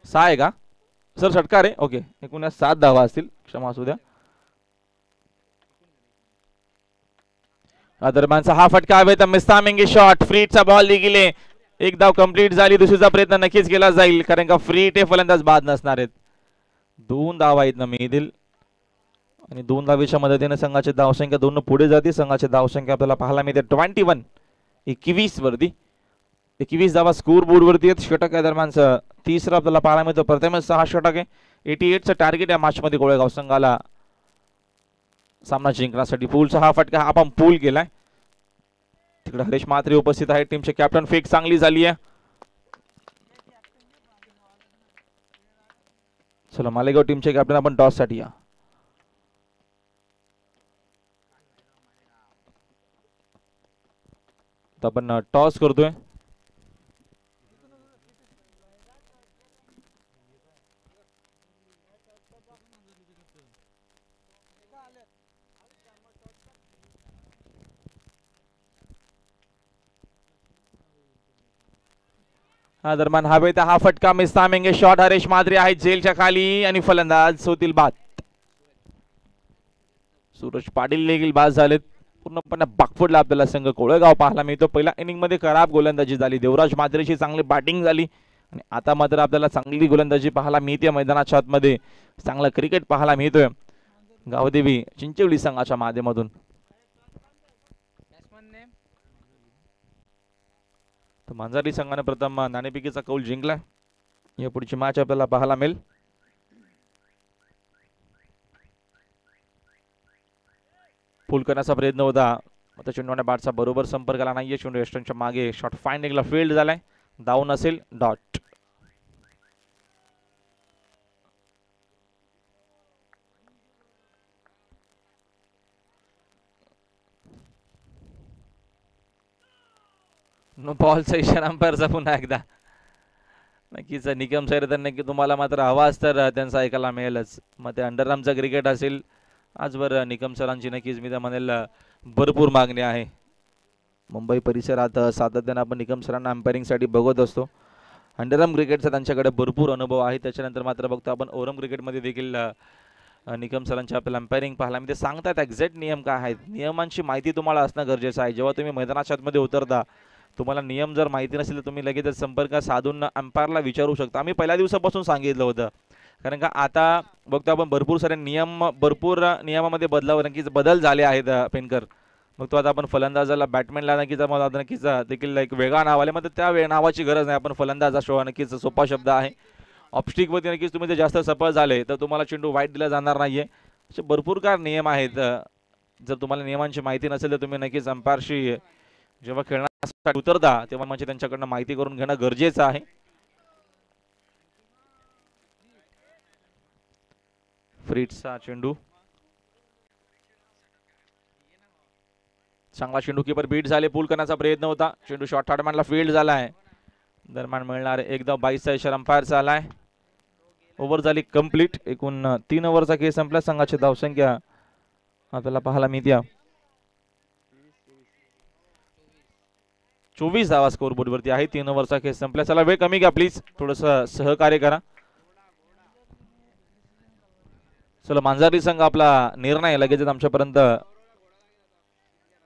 6 आहे का सर? षटकार आहे. ओके, एकूण 7 धावा असतील, क्षमा असू द्या. दरम्यानचा हा फटका हवे तर मिस्तामिंग शॉट, फ्रीटचा बॉल देखील एक धाव कंप्लीट झाली. दुसरीचा प्रयत्न नक्कीच केला जाईल कारण का फ्रीट हे फलंदाज बाद नसणार आहेत. 2 धावा आहेत ना मिळतील आणि 2 धावेच्या मदतीने संघाची धावसंख्या 2 पुढे जाते. संघाची धावसंख्या आपल्याला पाहायला मिळते 21 वरती. 21 धावा स्कोर बोर्ड वरती आहेत. षटक आहे दरम्यानचं तिसरं आपल्याला पाहायला मिळतं. प्रथमच 6 षटक आहे. 88चं टार्गेट या मॅच मध्ये कोळेगाव संघाला सामना जिंकण्यासाठी. पूलचा हा फटका आपण पूल केलाय. तिकडे हरेश म्हात्रे उपस्थित आहे, टीमचे कॅप्टन. फेक चांगली झाली आहे. चला मालेगाव टीमचे कॅप्टन आपण टॉस साठी या. आपण टॉस करतोय. हा दरम्यान हवे तर हा फटका मिस्तामिंगे शॉट. हरेश म्हात्रे आहे जेलच्या खाली आणि फलंदाज होतील बाद. सूरज पाटील देखील बाद झालेत. पूर्णपणे बाकफुडला आपल्याला संघ कोळेगाव पाहायला मिळतो. पहिल्या इनिंग मध्ये खराब गोलंदाजी झाली, देवराज म्हात्रेची चांगली बॅटिंग झाली आणि आता मात्र आपल्याला चांगली गोलंदाजी पाहायला मिळते. मैदानाच्या आतमध्ये चांगलं क्रिकेट पाहायला मिळतोय गावदेवी चिंचवली संघाच्या माध्यमातून. तर मांजरी संघाने प्रथम नाणेफेकीचा कौल जिंकला. या पुढची मॅच आपल्याला पाहायला मिळेल. फुल करण्याचा प्रयत्न होता, आता चेंडूने बॅटचा बरोबर संपर्क आला नाहीये. चेंडू वेस्टर्नच्या मागे शॉट फाइंडिंगला फील्ड झालाय. डाऊन असेल, डॉट. बॉलचा इशारा अंपायरचा पुन्हा एकदा. नक्कीच निकम सर तर नक्की तुम्हाला मात्र आवाज तर त्यांचा ऐकायला मिळेलच. मग ते अंडरआर्मचा क्रिकेट असेल, आजवर निकम सरांची नक्कीच मी तर म्हणेल भरपूर मागणी आहे. मुंबई परिसरात सातत्याने आपण निकम सरांना अंपायरिंगसाठी बघत असतो. अंडरआर्म क्रिकेटचा त्यांच्याकडे भरपूर अनुभव आहे. त्याच्यानंतर मात्र बघतो आपण ओरम क्रिकेटमध्ये देखील निकम सरांची आपल्याला अंपायरिंग पाहायला म्हणजे सांगतात एक्झॅक्ट नियम काय आहेत. नियमांची माहिती तुम्हाला असणं गरजेचं आहे. जेव्हा तुम्ही मैदानाच्या आतमध्ये उतरता, तुम्हाला नियम जर माहिती नसेल तर तुम्ही लगेच संपर्क साधून अंपायरला विचारू शकता. आम्ही पहिल्या दिवसापासून सांगितलं होतं, कारण का आता बघतो आपण भरपूर सारे भरपूर नियमामध्ये नक्कीच बदल झाले आहेत पेनकर. मग तो आता आपण फलंदाजाला बॅटमॅनला नक्कीच देखील एक वेगळा नाव आले. मग त्या नावाची गरज नाही. आपण फलंदाज असो, नक्कीच सोपा शब्द आहे. ऑफस्टिक वरती नक्कीच तुम्ही जर जास्त सफळ झाले तर तुम्हाला चेंडू वाईट दिला जाणार नाहीये. असे भरपूर काय नियम आहेत. जर तुम्हाला नियमांची माहिती नसेल तर तुम्ही नक्कीच अंपायरशी जेव्हा खेळण्यासाठी उतरता तेव्हा म्हणजे त्यांच्याकडनं माहिती करून घेणं गरजेचं आहे. फ्रीटचा चेंडू, चांगला चेंडू, कीपर बीट झाले. पूल करण्याचा प्रयत्न होता, चेंडू शॉर्ट हार्डमॅनला फील्ड झालाय. दरम्यान मिळणार एकदा 22चा इशारा अंपायरचा आलाय. ओव्हर झाली कंप्लीट. एकूण 3 ओव्हरचा खेळ संपला. संघाची धावसंख्या आपल्याला पाहायला मिळते 24 धावा स्कोर बोर्ड वरती आहे. 3 ओव्हरचा खेळ संपला. चला वेळ कमी घ्या प्लीज, थोडस सहकार्य करा. चला मांजरली संघ आपला निर्णय लगेच आमच्यापर्यंत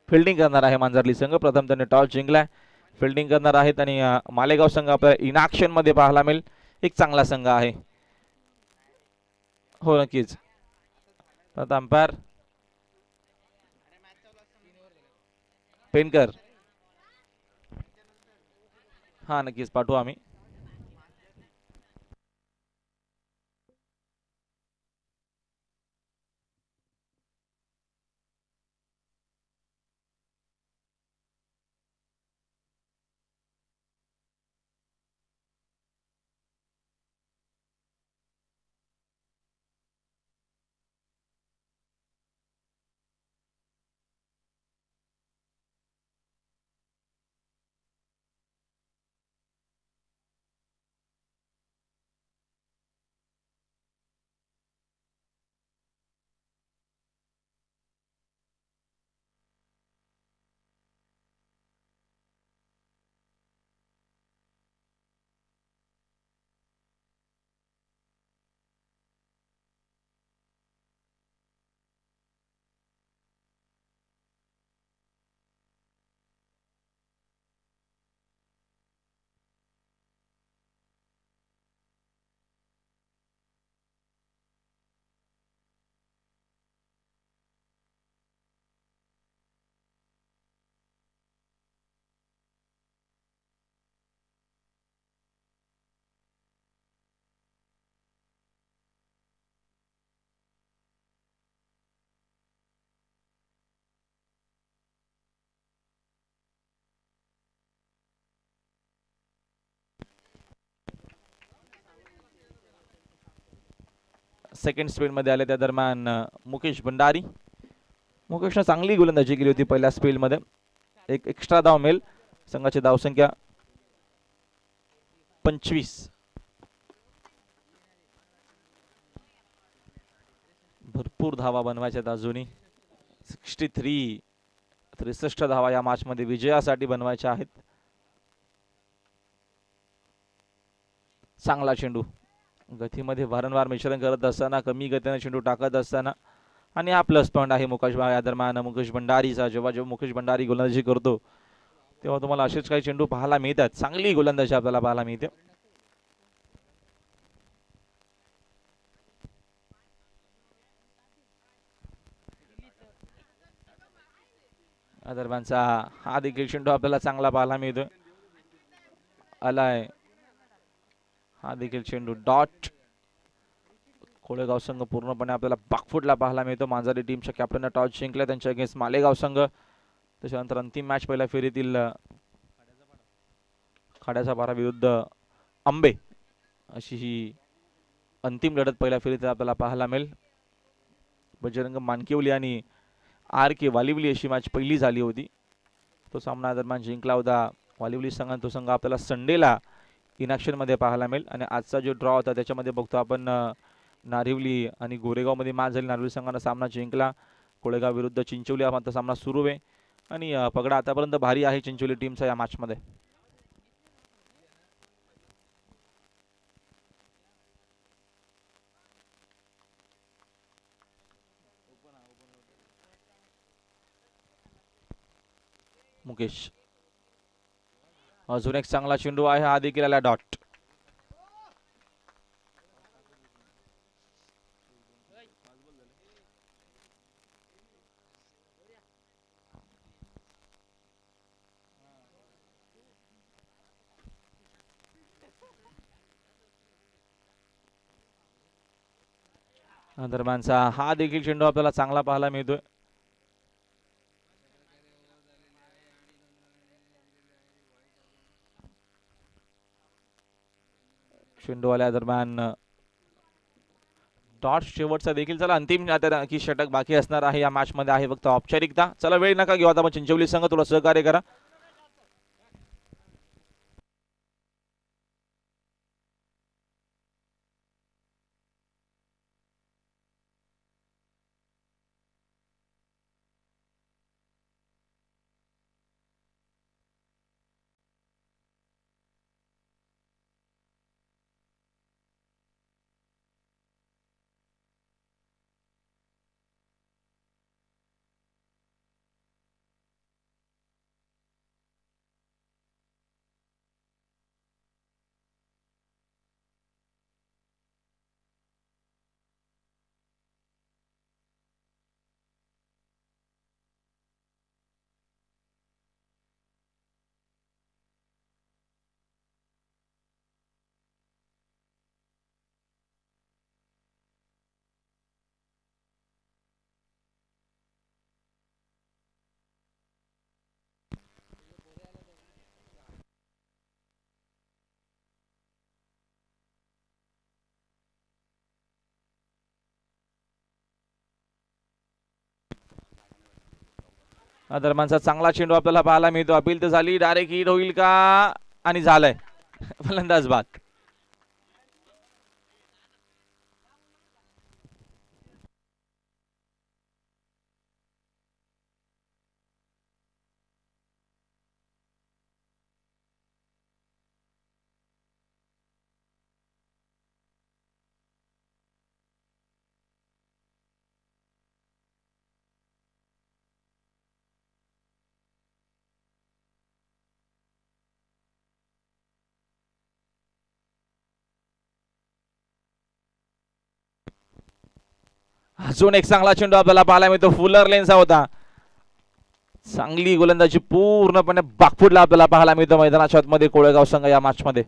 फिल्डिंग करणार आहे. मांजरली संघ प्रथम त्यांनी टॉस जिंकलाय, फिल्डिंग करणार आहेत आणि मालेगाव संघ आपल्याला इनॅक्शन मध्ये पाहायला मिळेल. एक चांगला संघ आहे. हो नक्कीच. आता अंपायर पेनकर, हा नक्कीच पाठवू आम्ही. सेकंड स्पेलमध्ये आले त्या दरम्यान मुकेश भंडारी. मुकेशनं चांगली गोलंदाजी केली होती पहिल्या स्पेलमध्ये. एक एक्स्ट्रा धाव मिळेल. संघाची धावसंख्या 25. भरपूर धावा बनवायच्यात अजूनही. 63 धावा या मॅच मध्ये विजयासाठी बनवायच्या आहेत. चांगला चेंडू गतीमध्ये वारंवार मिश्रण करत असताना, कमी गतीने चेंडू टाकत असताना, आणि हा प्लस पॉईंट आहे या दरम्यान मुकेश भंडारीचा. जेव्हा मुकेश भंडारी गोलंदाजी करतो तेव्हा तुम्हाला असेच काही चेंडू पाहायला मिळतात. चांगली गोलंदाजी आपल्याला पाहायला मिळते. दरम्यानचा हा देखील चेंडू आपल्याला चांगला पाहायला मिळतोय. आलाय हा देखील चेंडू डॉट. कोळेगाव संघ पूर्णपणे आपल्याला बाकफुटला पाहायला मिळतो. मांजरी टीमच्या कॅप्टनने टॉस जिंकला त्यांच्या अगेन्स्ट मालेगाव संघ. त्याच्यानंतर अंतिम मॅच पहिल्या फेरीतील खाड्याचा पारा विरुद्ध आंबे अशी ही अंतिम लढत पहिल्या फेरीत आपल्याला पाहायला मिळेल. बजरंग मानकिवली आणि आर के वालिवली अशी मॅच पहिली झाली होती. तो सामना दरम्यान जिंकला होता वालिवली संघाने. तो संघ आपल्याला संडेला इनॅक्शन मध्ये पाहायला मिळेल. आणि आजचा जो ड्रॉ होता त्याच्यामध्ये बघतो आपण नारिवली आणि गोरेगावमध्ये मॅच झाली. नारिवली संघाने सामना जिंकला. कोळेगाव विरुद्ध चिंचोली हा मात्र सामना सुरू आहे. आणि पगडा आतापर्यंत भारी आहे चिंचोली टीमचा या मॅच मध्ये. मुकेश अजून एक चांगला चेंडू आहे. हा देखील आला डॉट. दरम्यानचा हा देखील चेंडू आपल्याला चांगला पाहायला मिळतोय. चेंडू आल्या दरम्यान डॉट शेवटचा देखील. चला अंतिम की षटक बाकी असणार आहे या मॅच मध्ये आहे फक्त औपचारिकता. चला वेळ नका घेऊ आता. मग चिंचवली संघ थोडं सहकार्य करा. दरम्यानचा चांगला चेंडू आपल्याला पाहायला मिळतो. अपील तर झाली. डायरेक्ट हिट होईल का? आणि झालंय. फलंदाज बाद. अजून एक चांगला चेंडू आपल्याला पाहायला मिळतो. फुलर लेनचा होता. चांगली गोलंदाजी पूर्णपणे बाकफुटला आपल्याला पाहायला मिळतो मैदानाच्या आतमध्ये कोळेगाव संघ या मॅच मध्ये.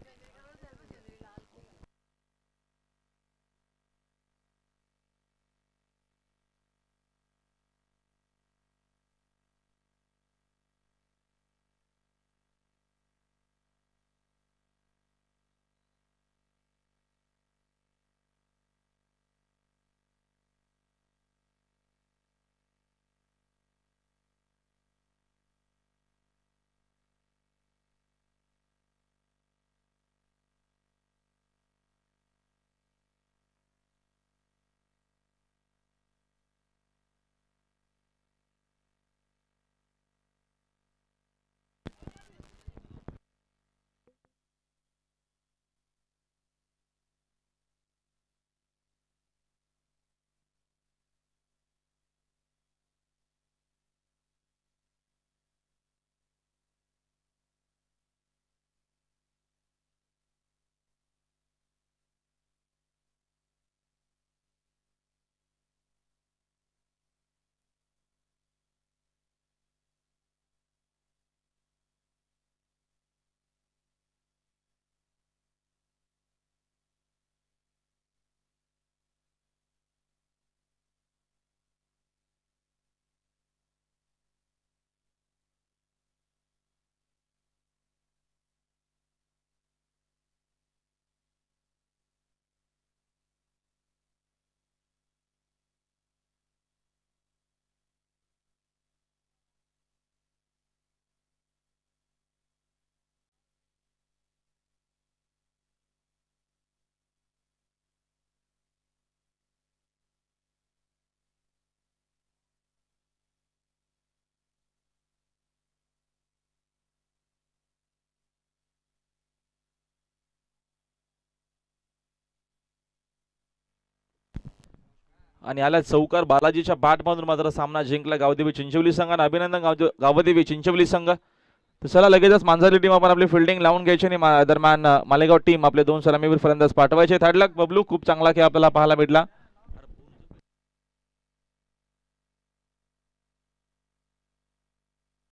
आणि आल्या चौकार बालाजीच्या बॅटमधून मात्र सामना जिंकला गावदेवी चिंचवली संघानं. अभिनंदन गावदेवी चिंचवली संघ. तर चला लगेचच मांजरली टीम आपण आपली फिल्डिंग लावून घ्यायची आणि दरम्यान मालेगाव टीम आपले 2 सलामीवीर फलंदाज पाठवायचे. थाडलक बबलू, खूप चांगला खेळ आपल्याला पाहायला भेटला.